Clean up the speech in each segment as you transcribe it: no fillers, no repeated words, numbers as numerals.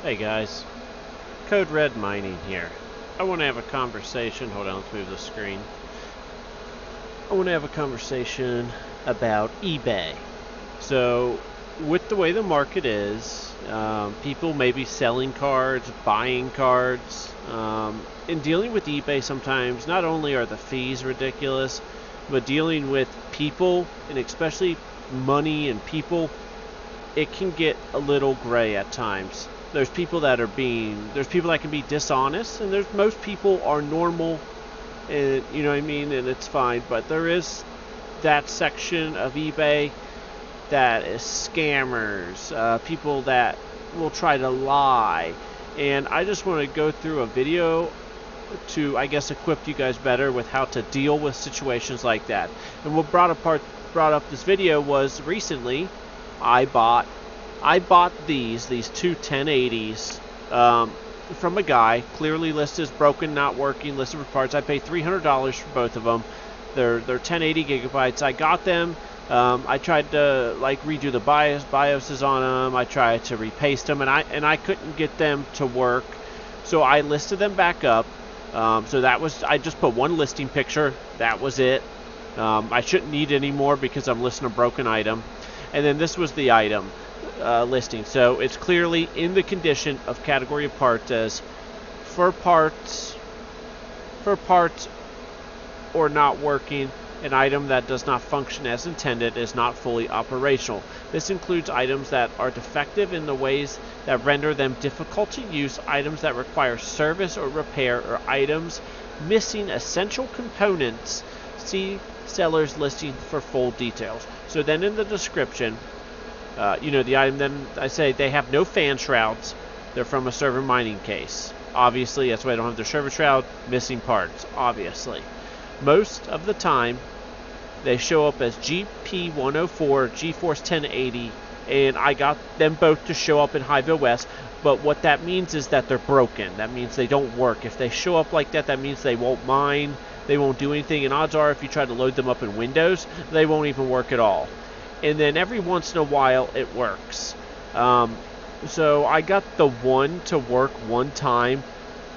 Hey guys, Code Red Mining here. I want to have a conversation. Hold on, let's move the screen. I want to have a conversation about eBay. So, with the way the market is, people may be selling cards, buying cards. In dealing with eBay, sometimes not only are the fees ridiculous, but dealing with people, and especially money and people, it can get a little gray at times. There's people that can be dishonest, and most people are normal, and you know what I mean, and it's fine. But there is that section of eBay that is scammers, people that will try to lie. And I just want to go through a video to, I guess, equip you guys better with how to deal with situations like that. And what brought up this video was recently I bought these two 1080s from a guy, clearly listed as broken, not working, listed with parts. I paid $300 for both of them. They're 1080 gigabytes. I got them. I tried to redo the BIOSes on them. I tried to repaste them, and I couldn't get them to work. So I listed them back up. I just put one listing picture. That was it. I shouldn't need any more because I'm listing a broken item. And then this was the item listing. So it's clearly in the condition of category of parts as for parts or not working. An item that does not function as intended is not fully operational. This includes items that are defective in the ways that render them difficult to use, items that require service or repair, or items missing essential components. See seller's listing for full details. So then in the description, the item, then I say they have no fan shrouds. They're from a server mining case. Obviously, that's why they don't have their server shroud. Missing parts, obviously. Most of the time, they show up as GP104, GeForce 1080, and I got them both to show up in Highville West. But what that means is that they're broken. That means they don't work. If they show up like that, that means they won't mine. They won't do anything. And odds are, if you try to load them up in Windows, they won't even work at all. And then every once in a while, it works. So I got the one to work one time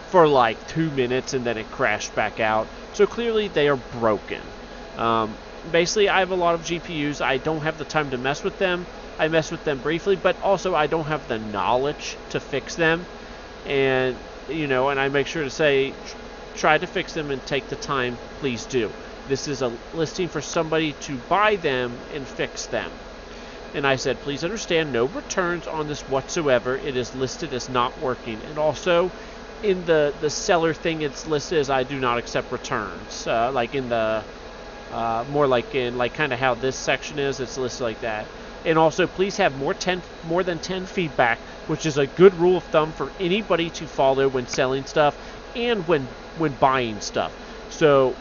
for like 2 minutes, and then it crashed back out. So clearly they are broken. Basically, I have a lot of GPUs. I don't have the time to mess with them. I mess with them briefly, but also I don't have the knowledge to fix them. And, and I make sure to say, try to fix them and take the time, please do. This is a listing for somebody to buy them and fix them. And I said, please understand, no returns on this whatsoever. It is listed as not working. And also, in the seller thing, it's listed as I do not accept returns. More like kind of how this section is, it's listed like that. And also, please have more than 10 feedback, which is a good rule of thumb for anybody to follow when selling stuff and when buying stuff. So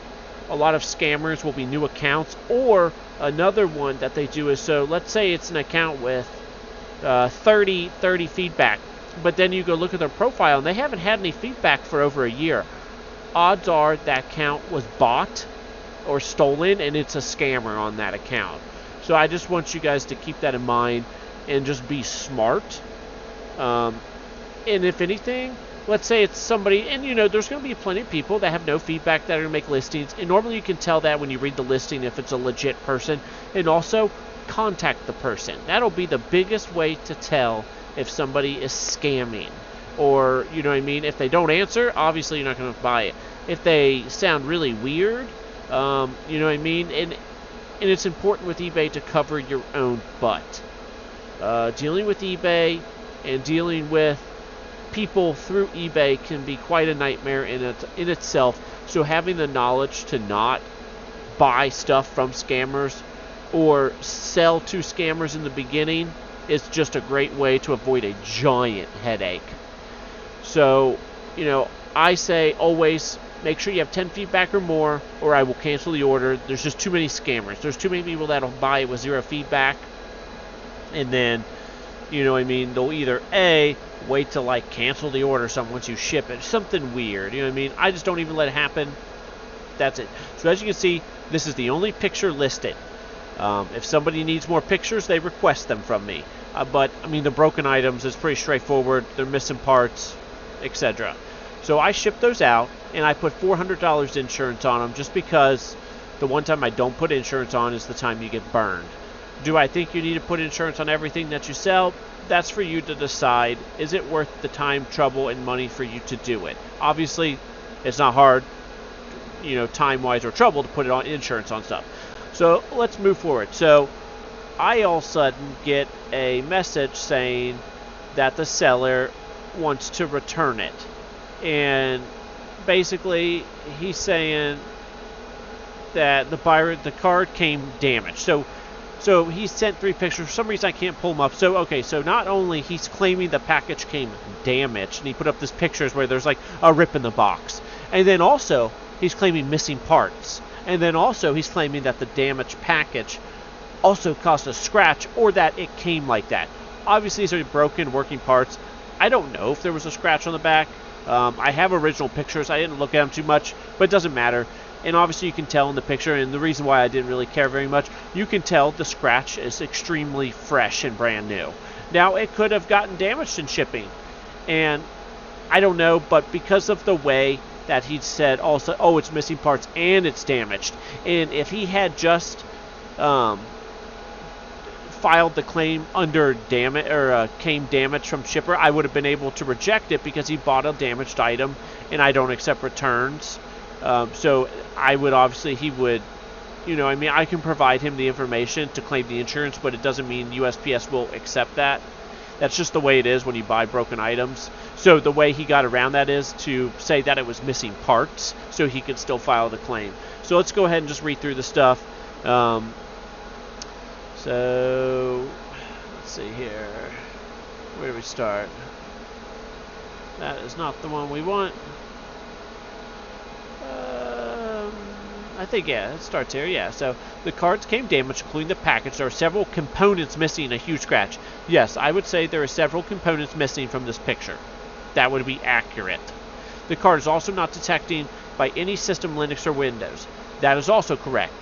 a lot of scammers will be new accounts, or another one that they do is, so let's say it's an account with 30 feedback, but then you go look at their profile and they haven't had any feedback for over a year. Odds are that account was bought or stolen, and it's a scammer on that account. So I just want you guys to keep that in mind and just be smart. And if anything, let's say it's somebody, and there's going to be plenty of people that have no feedback that are going to make listings, and normally you can tell that when you read the listing if it's a legit person. And also, contact the person. That'll be the biggest way to tell if somebody is scamming. Or, if they don't answer, obviously you're not going to buy it. If they sound really weird, and it's important with eBay to cover your own butt. Dealing with eBay and dealing with people through eBay can be quite a nightmare in itself. So having the knowledge to not buy stuff from scammers or sell to scammers in the beginning is just a great way to avoid a giant headache. So, I say always make sure you have 10 feedback or more, or I will cancel the order. There's just too many scammers. There's too many people that'll buy it with 0 feedback, and then, they'll either A, wait to cancel the order once you ship it, something weird, I just don't even let it happen. That's it. So as you can see, this is the only picture listed. If somebody needs more pictures, they request them from me. But, I mean, the broken items is pretty straightforward. They're missing parts, etc. So I ship those out, and I put $400 insurance on them just because the one time I don't put insurance on is the time you get burned. Do I think you need to put insurance on everything that you sell? That's for you to decide. Is it worth the time, trouble, and money for you to do it? Obviously, it's not hard, time-wise or trouble to put it on insurance on stuff. So let's move forward. So I all of a sudden get a message saying that the seller wants to return it. And basically, he's saying that the card came damaged. So he sent 3 pictures. For some reason, I can't pull them up. So not only he's claiming the package came damaged, and he put up this pictures where there's like a rip in the box. And then also, he's claiming missing parts. And then also, he's claiming that the damaged package also caused a scratch, or that it came like that. Obviously, these are broken working parts. I don't know if there was a scratch on the back. I have original pictures. I didn't look at them too much, but it doesn't matter. And obviously you can tell in the picture, and the reason why I didn't really care very much, you can tell the scratch is extremely fresh and brand new. Now, it could have gotten damaged in shipping, and I don't know, but because of the way that he said also, oh, it's missing parts and it's damaged, and if he had just filed the claim under damage or came damaged from shipper, I would have been able to reject it because he bought a damaged item, and I don't accept returns. So I would he would, I can provide him the information to claim the insurance, but it doesn't mean USPS will accept that. That's just the way it is when you buy broken items. So the way he got around that is to say that it was missing parts, so he could still file the claim. So let's go ahead and just read through the stuff. So let's see here. Where do we start? That is not the one we want. I think, yeah, it starts here, yeah. So, the cards came damaged, including the package. There are several components missing, a huge scratch. Yes, I would say there are several components missing from this picture. That would be accurate. The card is also not detecting by any system, Linux or Windows. That is also correct.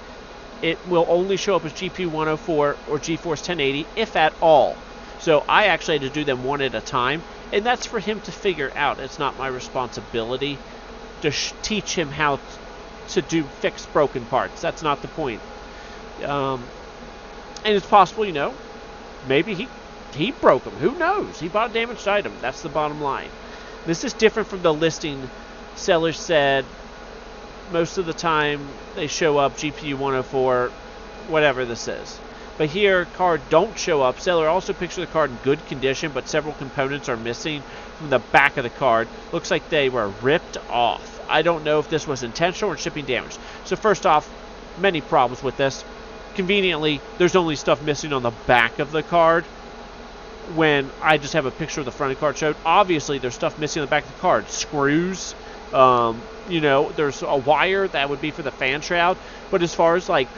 It will only show up as GPU 104 or GeForce 1080, if at all. So, I actually had to do them one at a time, and that's for him to figure out. It's not my responsibility to teach him how to fix broken parts. That's not the point. And it's possible, maybe he broke them. Who knows? He bought a damaged item. That's the bottom line. This is different from the listing. Seller said most of the time they show up GPU 104, whatever this is. But here, card don't show up. Seller also pictures the card in good condition, but several components are missing from the back of the card. Looks like they were ripped off. I don't know if this was intentional or shipping damage. So first off, many problems with this. Conveniently, there's only stuff missing on the back of the card when I just have a picture of the front of the card showed. Obviously, there's stuff missing on the back of the card. Screws, there's a wire that would be for the fan shroud. But as far as like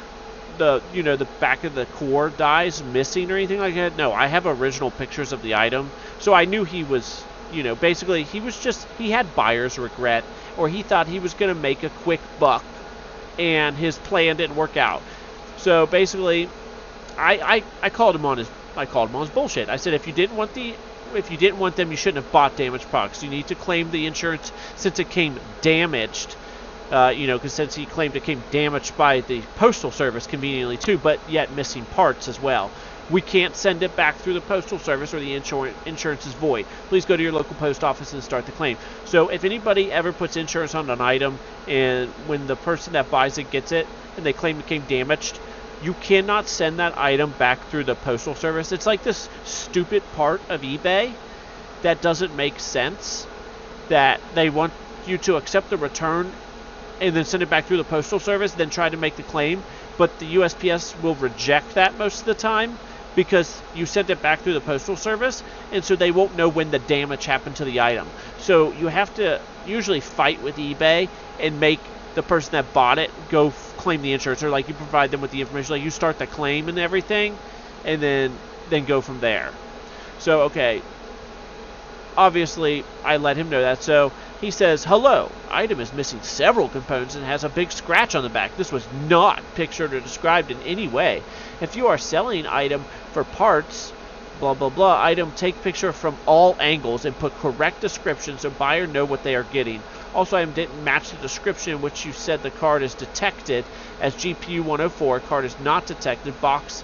the back of the core dies missing or anything like that, no, I have original pictures of the item. So I knew he was, basically he had buyer's regret, or he thought he was going to make a quick buck, and his plan didn't work out. So basically, I called him on his bullshit. I said, if you didn't want them, you shouldn't have bought damaged products. You need to claim the insurance since it came damaged. Because since he claimed it came damaged by the postal service conveniently too, but yet missing parts as well. We can't send it back through the postal service, or the insurance is void. Please go to your local post office and start the claim. So if anybody ever puts insurance on an item, and when the person that buys it gets it, and they claim it came damaged, you cannot send that item back through the postal service. It's like this stupid part of eBay that doesn't make sense, that they want you to accept the return and then send it back through the postal service, then try to make the claim. But the USPS will reject that most of the time, because you sent it back through the postal service, and so they won't know when the damage happened to the item. So you have to usually fight with eBay and make the person that bought it go claim the insurance, or like you provide them with the information, like you start the claim and everything, and then go from there. So okay, obviously I let him know that. So he says, hello, item is missing several components and has a big scratch on the back. This was not pictured or described in any way. If you are selling item for parts, blah blah blah, item, take picture from all angles and put correct description so buyer know what they are getting. Also, item didn't match the description in which you said the card is detected as GPU 104. Card is not detected. Box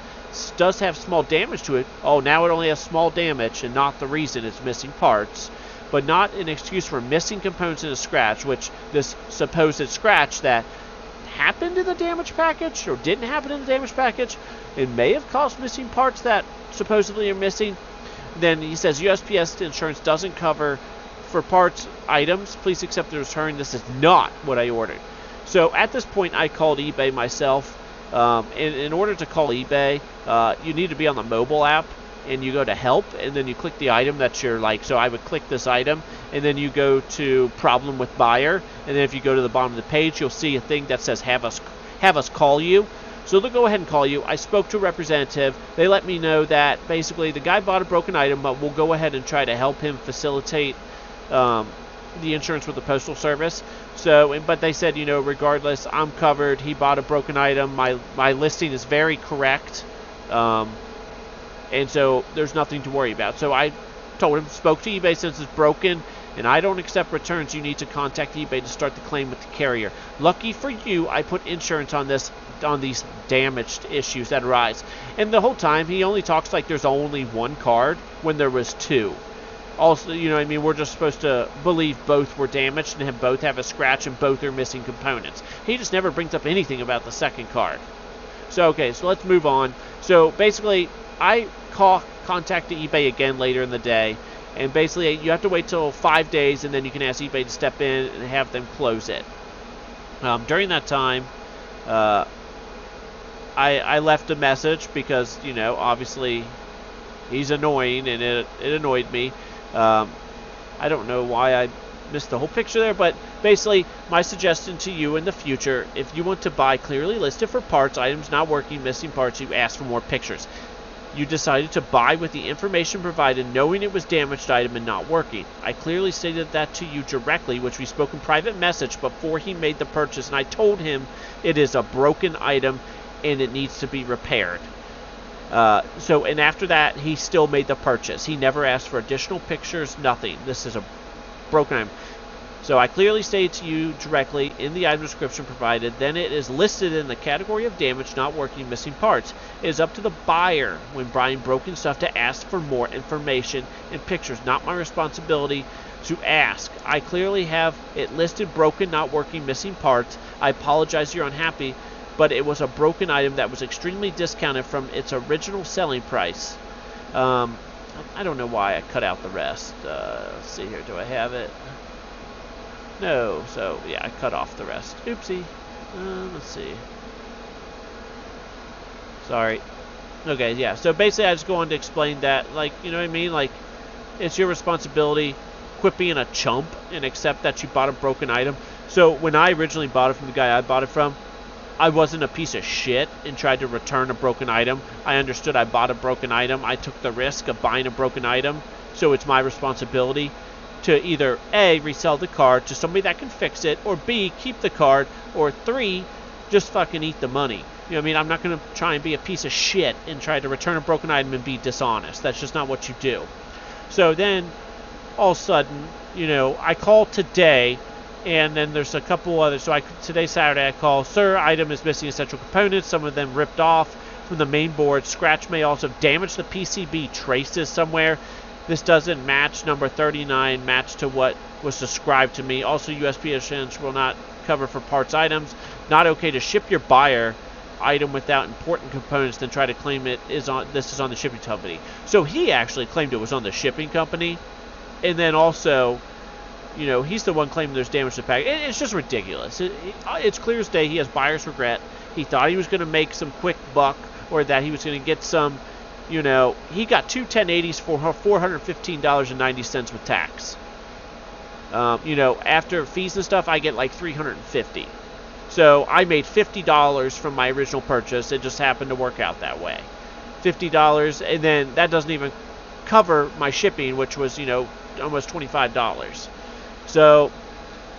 does have small damage to it. Oh, now it only has small damage and not the reason it's missing parts. But not an excuse for missing components in a scratch, which this supposed scratch that happened in the damage package or didn't happen in the damage package, it may have caused missing parts that supposedly are missing. Then he says USPS insurance doesn't cover for parts items. Please accept the return. This is not what I ordered. So at this point, I called eBay myself. In order to call eBay, you need to be on the mobile app, and you go to help, and then you click the item that you're like. So I would click this item, and then you go to problem with buyer, and then if you go to the bottom of the page, you'll see a thing that says have us call you. So they'll go ahead and call you. I spoke to a representative. They let me know that basically the guy bought a broken item, but we'll go ahead and try to help him facilitate the insurance with the postal service. So, but they said, regardless, I'm covered. He bought a broken item. My listing is very correct, and so there's nothing to worry about. So I told him, spoke to eBay, since it's broken and I don't accept returns, you need to contact eBay to start the claim with the carrier. Lucky for you, I put insurance on these damaged issues that arise. And the whole time, he only talks like there's only one card when there was two. Also, we're just supposed to believe both were damaged and both have a scratch and both are missing components. He just never brings up anything about the second card. So, okay, so let's move on. So, basically, I contacted eBay again later in the day. And basically, you have to wait till 5 days, and then you can ask eBay to step in and have them close it. During that time, I left a message because, obviously, he's annoying, and it annoyed me. I don't know why I missed the whole picture there, but basically, my suggestion to you in the future, if you want to buy clearly listed for parts, items not working, missing parts, you ask for more pictures. You decided to buy with the information provided, knowing it was damaged item and not working. I clearly stated that to you directly, which we spoke in private message before he made the purchase, and I told him it is a broken item and it needs to be repaired. And after that, he still made the purchase. He never asked for additional pictures, nothing. This is a broken item. So I clearly stated to you directly in the item description provided, then it is listed in the category of damage, not working, missing parts. It is up to the buyer when buying broken stuff to ask for more information and pictures. Not my responsibility to ask. I clearly have it listed broken, not working, missing parts. I apologize you're unhappy, but it was a broken item that was extremely discounted from its original selling price. I don't know why I cut out the rest. Let's see here. Do I have it? No, so yeah, I cut off the rest. Oopsie. Let's see. Sorry. Okay, yeah. So basically, I just go on to explain that, it's your responsibility. Quit being a chump and accept that you bought a broken item. So when I originally bought it from the guy I bought it from, I wasn't a piece of shit and tried to return a broken item. I understood I bought a broken item. I took the risk of buying a broken item, so it's my responsibility to either A, resell the card to somebody that can fix it, or B, keep the card, or 3, just fucking eat the money. I'm not going to try and be a piece of shit and try to return a broken item and be dishonest. That's just not what you do. So then, all of a sudden, I call today, and then there's a couple others. So today, Saturday, I call, sir, item is missing essential components, some of them ripped off from the main board. Scratch may also damage the PCB traces somewhere. This doesn't match number 39, match to what was described to me. Also, USPS insurance will not cover for parts items. Not okay to ship your buyer item without important components, then try to claim this is on the shipping company. So he actually claimed it was on the shipping company. And then also, he's the one claiming there's damage to the package. It's just ridiculous. It's clear as day he has buyer's regret. He thought he was going to make some quick buck, or that he was going to get some... he got two 1080s for $415.90 with tax. After fees and stuff, I get like $350. So I made $50 from my original purchase. It just happened to work out that way. $50, and then that doesn't even cover my shipping, which was, almost $25. So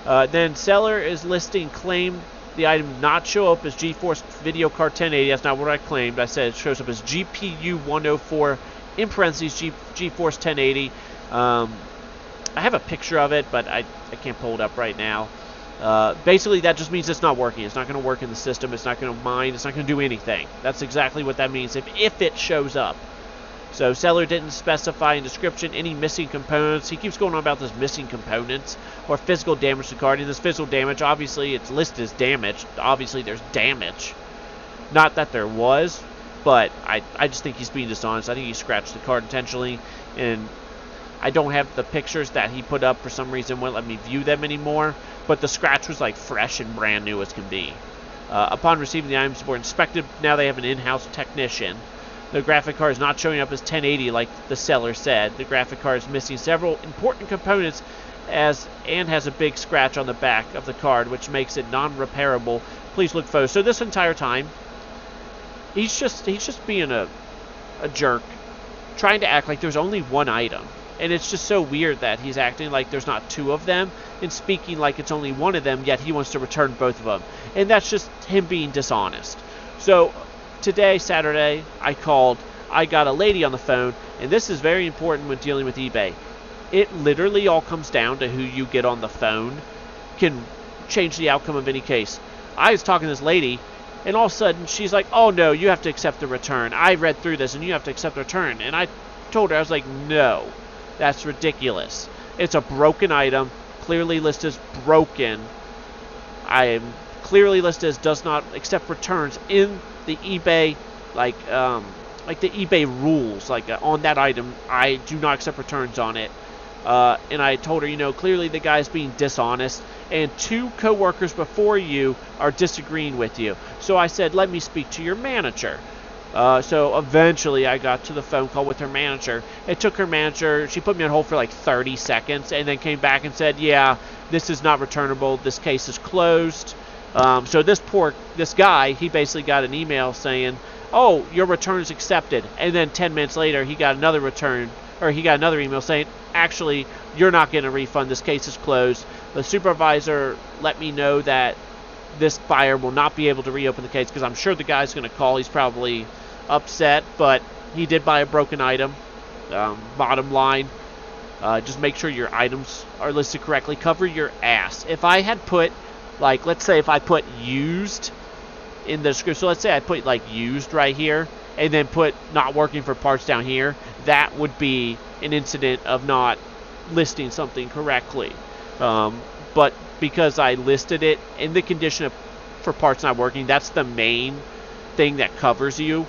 Then seller is listing claimed the item did not show up as GeForce video card 1080. That's not what I claimed. I said it shows up as GPU 104 in parentheses GeForce 1080. I have a picture of it, but I can't pull it up right now. Basically, that just means it's not working. It's not going to work in the system. It's not going to mine. It's not going to do anything. That's exactly what that means if it shows up. So seller didn't specify in description any missing components. He keeps going on about this missing components or physical damage to the card. And this physical damage, obviously, it's listed as damage. Obviously, there's damage. Not that there was, but I just think he's being dishonest. I think he scratched the card intentionally, and I don't have the pictures that he put up for some reason. Won't let me view them anymore. But the scratch was like fresh and brand new as can be. Upon receiving the items were inspected. Now they have an in-house technician. The graphic card is not showing up as 1080 like the seller said. The graphic card is missing several important components and has a big scratch on the back of the card, which makes it non-repairable. Please look photos. So this entire time, he's just being a jerk, trying to act like there's only one item. And it's just so weird that he's acting like there's not two of them and speaking like it's only one of them, yet he wants to return both of them. And that's just him being dishonest. So today, Saturday, I got a lady on the phone, and this is very important when dealing with eBay. It literally all comes down to who you get on the phone can change the outcome of any case. I was talking to this lady, and all of a sudden, she's like, oh no, you have to accept the return. I read through this, and you have to accept the return. And I told her, I was like, no, that's ridiculous. It's a broken item, clearly listed as broken. I am clearly listed as does not accept returns in the eBay, like the eBay rules, on that item. I do not accept returns on it. And I told her, clearly the guy's being dishonest, and two co-workers before you are disagreeing with you. So I said, let me speak to your manager. So eventually I got to the phone call with her manager. It took her manager, she put me on hold for like 30 seconds, and then came back and said, yeah, this is not returnable. This case is closed. So this guy, he basically got an email saying, oh, your return is accepted. And then 10 minutes later, he got another email saying, actually, you're not getting a refund. This case is closed. The supervisor let me know that this buyer will not be able to reopen the case because I'm sure the guy's going to call. He's probably upset, but he did buy a broken item. Bottom line, just make sure your items are listed correctly. Cover your ass. If I had put, let's say if I put used in the description, so let's say I put used right here and then put not working for parts down here, that would be an incident of not listing something correctly. But because I listed it in the condition for parts not working, that's the main thing that covers you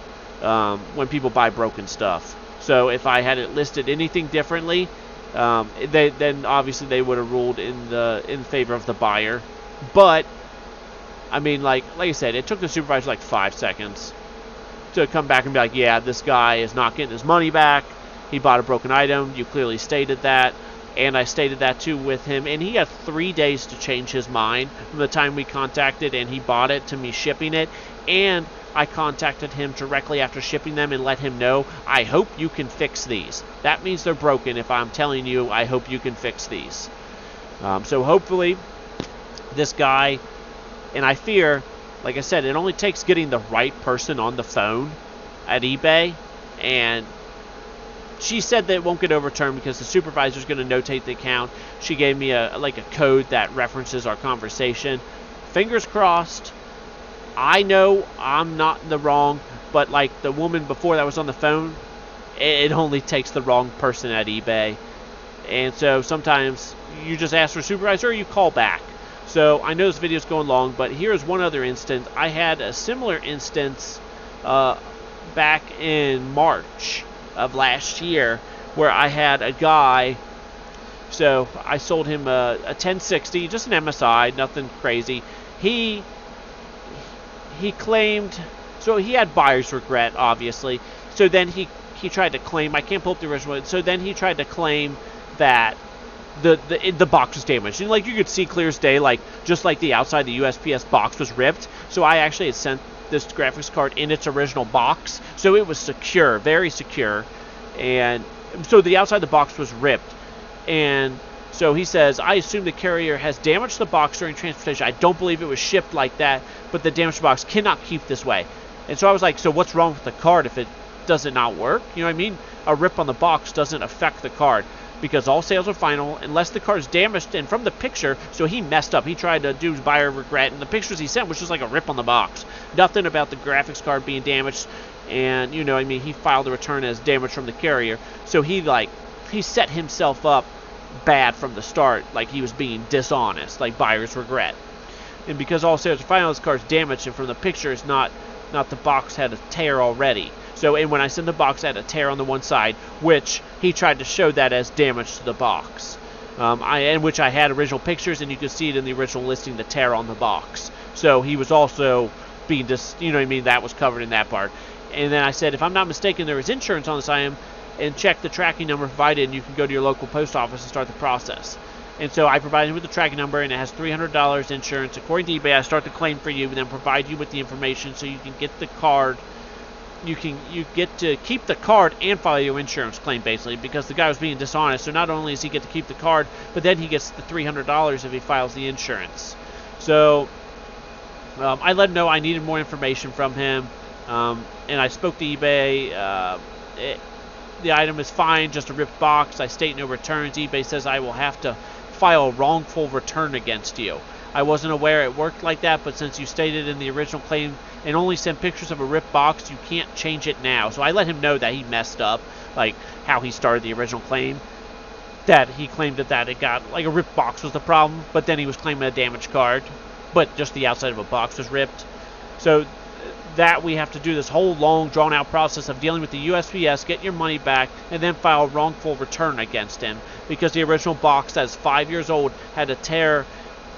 when people buy broken stuff. So if I had it listed anything differently, then obviously they would have ruled in favor of the buyer. But I mean, like I said, it took the supervisor 5 seconds to come back and be like, yeah, this guy is not getting his money back. He bought a broken item. You clearly stated that. And I stated that too with him. And he had 3 days to change his mind from the time we contacted and he bought it to me shipping it. And I contacted him directly after shipping them and let him know, I hope you can fix these. That means they're broken if I'm telling you, I hope you can fix these. So hopefully this guy, and I fear, like I said, it only takes getting the right person on the phone at eBay, and she said that it won't get overturned because the supervisor is going to notate the account. She gave me a code that references our conversation. Fingers crossed. I know I'm not in the wrong, but the woman before that was on the phone, it only takes the wrong person at eBay. And so sometimes you just ask for a supervisor or you call back. So I know this video is going long, but here's one other instance. I had a similar instance back in March of last year where I had a guy, so I sold him a 1060, just an MSI, nothing crazy. He claimed, so he had buyer's regret, obviously. So then he tried to claim, I can't pull up the original, so then he tried to claim that the box was damaged. And you could see clear as day, just like the outside the USPS box was ripped. So I actually had sent this graphics card in its original box, so it was secure, very secure, and so the outside of the box was ripped, and So he says, I assume the carrier has damaged the box during transportation. I don't believe it was shipped like that, but the damaged box cannot keep this way. And so I was like, so what's wrong with the card if it does it not work? You know what I mean? A rip on the box doesn't affect the card because all sales are final unless the card is damaged. And from the picture, so he messed up. He tried to do buyer regret, and the pictures he sent was just like a rip on the box. Nothing about the graphics card being damaged. And, you know what I mean, he filed the return as damage from the carrier. So he set himself up bad from the start, like he was being dishonest, like buyer's regret. And because all sales are final, this card's damaged, and from the picture, it's not the box had a tear already. So, and when I sent the box, it had a tear on the one side, which he tried to show that as damage to the box. In which I had original pictures, and you could see it in the original listing, the tear on the box. So he was also being you know what I mean, that was covered in that part. And then I said, if I'm not mistaken, there is insurance on this item, and check the tracking number provided, and you can go to your local post office and start the process. And so I provided him with the tracking number, and it has $300 insurance. According to eBay, I start the claim for you, and then provide you with the information so you can get the card. You get to keep the card and file your insurance claim, basically, because the guy was being dishonest. So not only does he get to keep the card, but then he gets the $300 if he files the insurance. So I let him know I needed more information from him, and I spoke to eBay. The item is fine, just a ripped box. I state no returns. eBay says I will have to file a wrongful return against you. I wasn't aware it worked like that, but since you stated in the original claim and only sent pictures of a ripped box, you can't change it now. So I let him know that he messed up, like how he started the original claim. That he claimed that it got, like, a ripped box was the problem, but then he was claiming a damaged card, but just the outside of a box was ripped. So that we have to do this whole long, drawn-out process of dealing with the USPS, get your money back, and then file a wrongful return against him because the original box that's 5 years old had a tear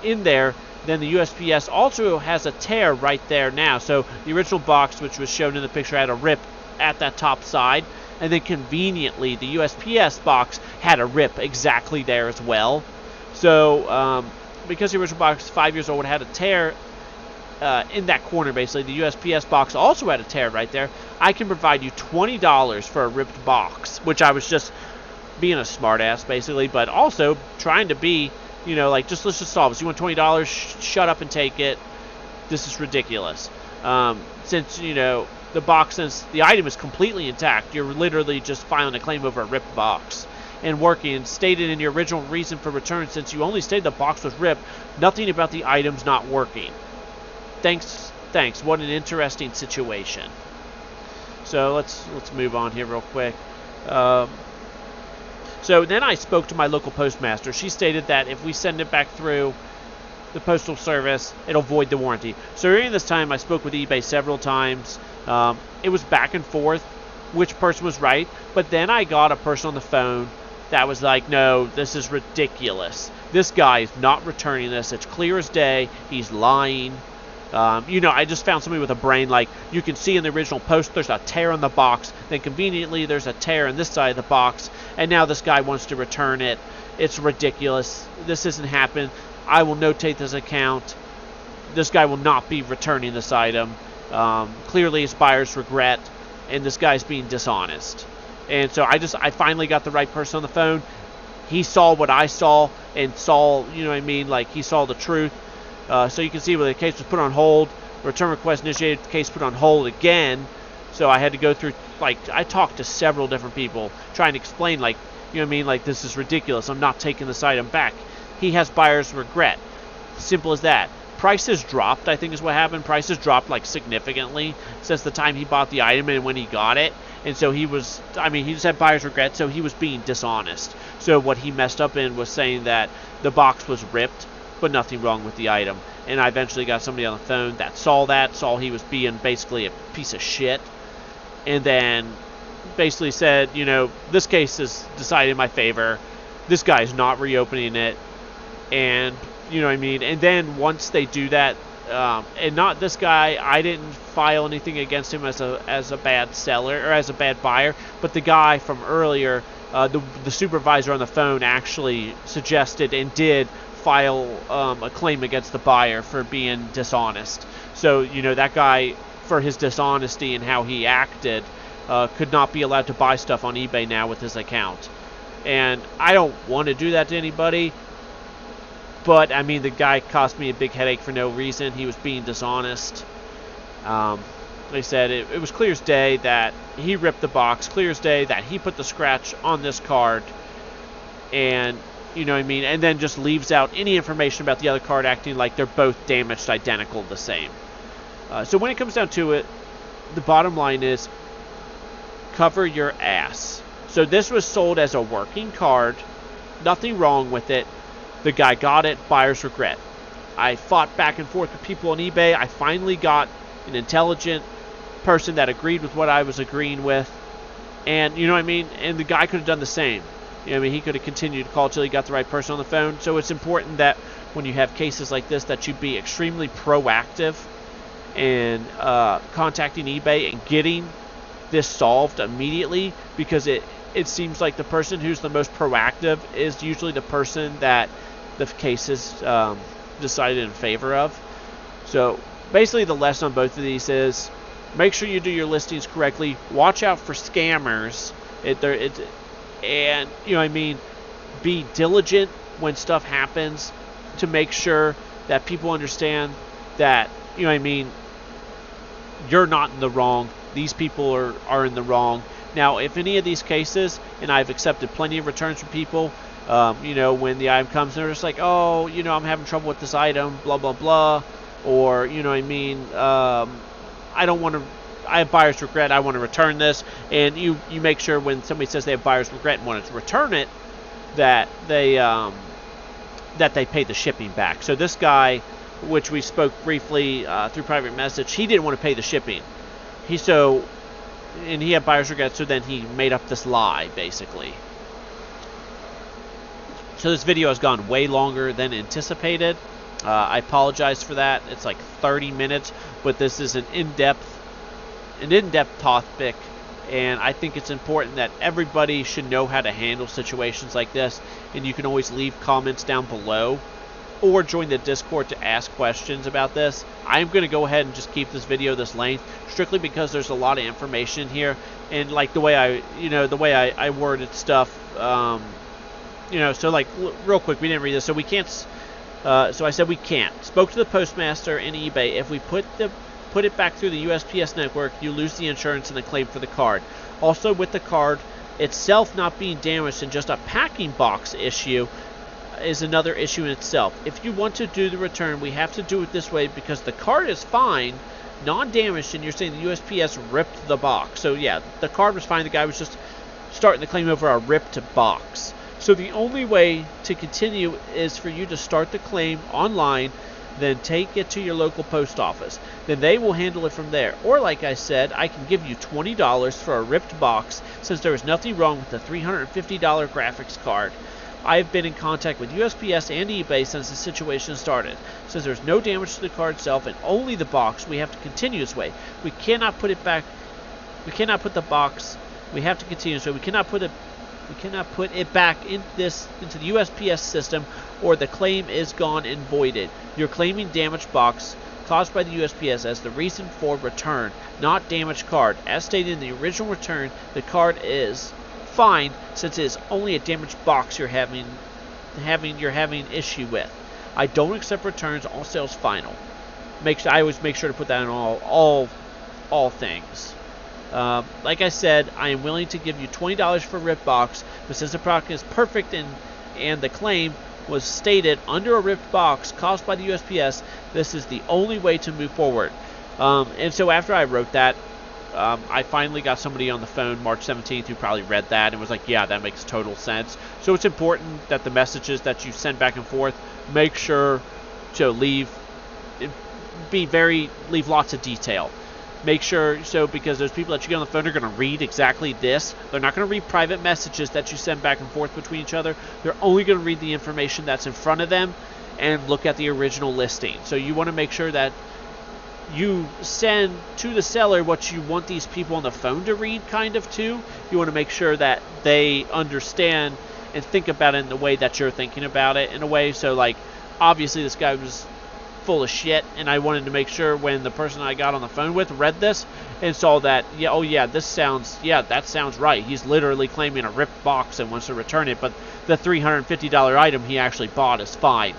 in there. Then the USPS also has a tear right there now. So the original box, which was shown in the picture, had a rip at that top side, and then conveniently the USPS box had a rip exactly there as well. So because the original box 5 years old had a tear in that corner, basically, the USPS box also had a tear right there. I can provide you $20 for a ripped box, which I was just being a smartass, basically, but also trying to be, you know, like, let's just solve this. You want $20? Shut up and take it. This is ridiculous. Since, you know, since the item is completely intact, you're literally just filing a claim over a ripped box. And working, and stated in your original reason for return, since you only stated the box was ripped, nothing about the item's not working. Thanks. What an interesting situation. So let's move on here real quick. So then I spoke to my local postmaster. She stated that if we send it back through the postal service, it'll void the warranty. So during this time, I spoke with eBay several times. It was back and forth, which person was right. But then I got a person on the phone that was like, no, this is ridiculous. This guy is not returning this. It's clear as day. He's lying. You know, I just found somebody with a brain. Like, you can see in the original post, there's a tear on the box. Then conveniently, there's a tear on this side of the box. And now this guy wants to return it. It's ridiculous. This isn't happening. I will notate this account. This guy will not be returning this item. Clearly, it's buyer's regret. And this guy's being dishonest. And so I finally got the right person on the phone. He saw what I saw and saw, you know what I mean, like, he saw the truth. So you can see where the case was put on hold, return request initiated, case put on hold again. So I had to go through, like, I talked to several different people trying to explain, like, you know what I mean, like, this is ridiculous. I'm not taking this item back. He has buyer's regret. Simple as that. Prices dropped, I think is what happened. Prices dropped, like, significantly since the time he bought the item and when he got it. And so he was, I mean, he just had buyer's regret, so he was being dishonest. So what he messed up in was saying that the box was ripped, but nothing wrong with the item. And I eventually got somebody on the phone that saw he was being basically a piece of shit. And then basically said, you know, this case is decided in my favor. This guy's not reopening it. And, you know what I mean? And then once they do that, and not this guy, I didn't file anything against him as a bad seller or as a bad buyer, but the guy from earlier, the supervisor on the phone actually suggested and did file a claim against the buyer for being dishonest. So, you know, that guy, for his dishonesty and how he acted, could not be allowed to buy stuff on eBay now with his account. And I don't want to do that to anybody, but I mean, the guy cost me a big headache for no reason. He was being dishonest. Like I said, it was clear as day that he ripped the box, clear as day that he put the scratch on this card, and you know what I mean, and then just leaves out any information about the other card, acting like they're both damaged identical the same. So when it comes down to it, the bottom line is cover your ass. So this was sold as a working card, nothing wrong with it. The guy got it, buyer's regret. I fought back and forth with people on eBay. I finally got an intelligent person that agreed with what I was agreeing with. And you know what I mean? And the guy could have done the same. You know what I mean? He could have continued to call until he got the right person on the phone. So it's important that when you have cases like this, that you be extremely proactive in contacting eBay and getting this solved immediately, because it seems like the person who's the most proactive is usually the person that the case is decided in favor of. So basically the lesson on both of these is make sure you do your listings correctly. Watch out for scammers. And you know what I mean, be diligent when stuff happens to make sure that people understand that, you know what I mean, you're not in the wrong. These people are in the wrong. Now, if any of these cases, and I've accepted plenty of returns from people, you know, when the item comes, they're just like, oh, you know, I'm having trouble with this item, blah, blah, blah. Or, you know what I mean, I don't want to, I have buyer's regret, I want to return this. And you make sure when somebody says they have buyer's regret and want to return it, that they pay the shipping back. So this guy, which we spoke briefly through private message, he didn't want to pay the shipping. And he had buyer's regret, so then he made up this lie, basically. So this video has gone way longer than anticipated. I apologize for that. It's like 30 minutes, but this is an in-depth topic, and I think it's important that everybody should know how to handle situations like this. And you can always leave comments down below, or join the Discord to ask questions about this. I'm going to go ahead and just keep this video this length, strictly because there's a lot of information here, and like the way I worded stuff, you know, so like real quick, we didn't read this, so we can't, so I said we can't. Spoke to the postmaster and eBay. If we put it back through the USPS network, you lose the insurance and the claim for the card. Also, with the card itself not being damaged and just a packing box issue is another issue in itself. If you want to do the return, we have to do it this way because the card is fine, non-damaged, and you're saying the USPS ripped the box. So yeah, the card was fine. The guy was just starting the claim over a ripped box. So the only way to continue is for you to start the claim online, then take it to your local post office. Then they will handle it from there. Or like I said, I can give you $20 for a ripped box since there is nothing wrong with the $350 graphics card. I've been in contact with USPS and eBay since the situation started. Since there's no damage to the card itself and only the box, we have to continue this way. We cannot put it back. We cannot put the box. We have to continue this way. We cannot put it back into the USPS system, or the claim is gone and voided. You're claiming damaged box caused by the USPS as the reason for return, not damaged card. As stated in the original return, the card is fine since it is only a damaged box you're having issue with. I don't accept returns. All sales final. I always make sure to put that in all things. Like I said, I am willing to give you $20 for a ripped box, but since the product is perfect and the claim was stated under a ripped box caused by the USPS, this is the only way to move forward. And so after I wrote that, I finally got somebody on the phone March 17th who probably read that and was like, yeah, that makes total sense. So it's important that the messages that you send back and forth, make sure to leave lots of detail. Make sure, so because those people that you get on the phone are going to read exactly this. They're not going to read private messages that you send back and forth between each other. They're only going to read the information that's in front of them and look at the original listing. So you want to make sure that you send to the seller what you want these people on the phone to read, kind of, too. You want to make sure that they understand and think about it in the way that you're thinking about it, in a way. So, like, obviously this guy was full of shit, and I wanted to make sure when the person I got on the phone with read this and saw that, yeah, oh yeah, that sounds right. He's literally claiming a ripped box and wants to return it, but the $350 item he actually bought is fine.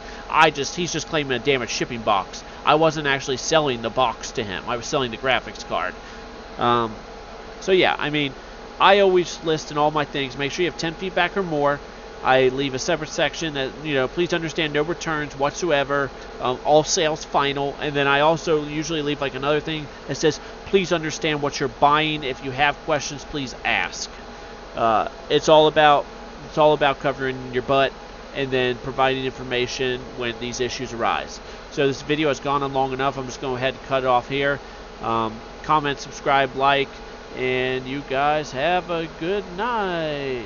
He's just claiming a damaged shipping box. I wasn't actually selling the box to him. I was selling the graphics card. So yeah, I mean, I always list in all my things, make sure you have 10 feedback or more. I leave a separate section that, please understand no returns whatsoever, all sales final. And then I also usually leave like another thing that says, please understand what you're buying. If you have questions, please ask. It's all about covering your butt and then providing information when these issues arise. So this video has gone on long enough. I'm just going to go ahead and cut it off here. Comment, subscribe, like, and you guys have a good night.